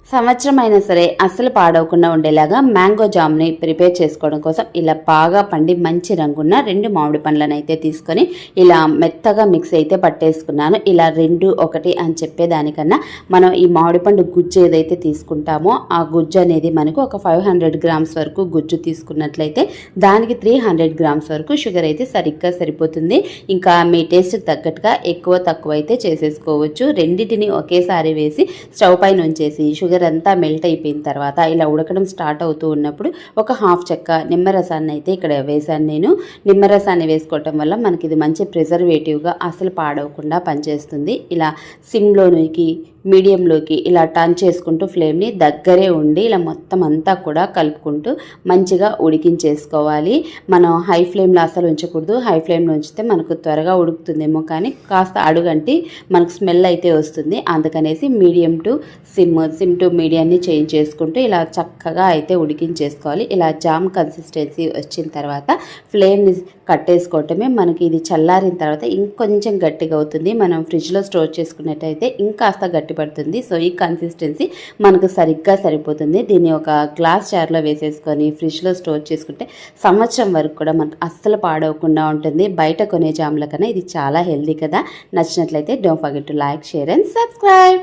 సంవత్సరం అయినా సరే అస్సలు పాడవకుండా ఉండేలాగా మ్యాంగో జామ్ని ప్రిపేర్ చేసుకోవడం కోసం ఇలా బాగా పండి మంచి రంగున్న 2 మామిడి పండ్లను అయితే తీసుకొని ఇలా మెత్తగా మిక్స్ అయితే పట్టేసుకున్నాను. ఇలా 2 1 అని చెప్పేదానికన్నా మనం ఈ మామిడి పండు గుజ్జు ఏదైతే తీసుకుంటామో ఆ గుజ్జు అనేది మనకు ఒక 500 గ్రామ్స్ వరకు గుజ్జు తీసుకున్నట్లయితే దానికి 300 గ్రామ్స్ వరకు షుగర్ అయితే సరిగ్గా సరిపోతుంది. ఇంకా మీ టేస్ట్ తగ్గట్టుగా ఎక్కువ తక్కువ అయితే చేసేసుకోవచ్చు. రెండింటిని ఒకేసారి వేసి స్టవ్ పైన ఉంచేసి షుగర్ అంతా మెల్ట్ అయిపోయిన తర్వాత ఇలా ఉడకడం స్టార్ట్ అవుతూ ఉన్నప్పుడు ఒక హాఫ్ చెక్క నిమ్మరసాన్ని అయితే ఇక్కడ వేసాను నేను. నిమ్మరసాన్ని వేసుకోవటం వల్ల మనకి ఇది మంచి ప్రిజర్వేటివ్గా అసలు పాడవకుండా పనిచేస్తుంది. ఇలా సిమ్లోనికి మీడియంలోకి ఇలా టర్న్ చేసుకుంటూ ఫ్లేమ్ని దగ్గరే ఉండి ఇలా మొత్తం అంతా కూడా కలుపుకుంటూ మంచిగా ఉడికించేసుకోవాలి. మనం హై ఫ్లేమ్లో అసలు ఉంచకూడదు. హై ఫ్లేమ్లో ఉంచితే మనకు త్వరగా ఉడుకుతుందేమో కానీ కాస్త అడుగంటి మనకు స్మెల్ అయితే వస్తుంది. అందుకనేసి మీడియం టు సిమ్ టు మీడియాన్ని చేంజ్ చేసుకుంటూ ఇలా చక్కగా అయితే ఉడికించేసుకోవాలి. ఇలా జామ్ కన్సిస్టెన్సీ వచ్చిన తర్వాత ఫ్లేమ్ని కట్టేసుకోవటమే. మనకి ఇది చల్లారిన తర్వాత ఇంకొంచెం గట్టిగా అవుతుంది. మనం ఫ్రిడ్జ్లో స్టోర్ చేసుకున్నట్టయితే ఇంకాస్త గట్టి పడుతుంది. సో ఈ కన్సిస్టెన్సీ మనకు సరిగ్గా సరిపోతుంది. దీన్ని ఒక గ్లాస్ జార్లో వేసేసుకొని ఫ్రిడ్జ్లో స్టోర్ చేసుకుంటే సంవత్సరం వరకు కూడా మనకు అస్సలు పాడవకుండా ఉంటుంది. బయట కొనే జాముల కన్నా ఇది చాలా హెల్దీ కదా. నచ్చినట్లయితే don't forget to like, share and subscribe.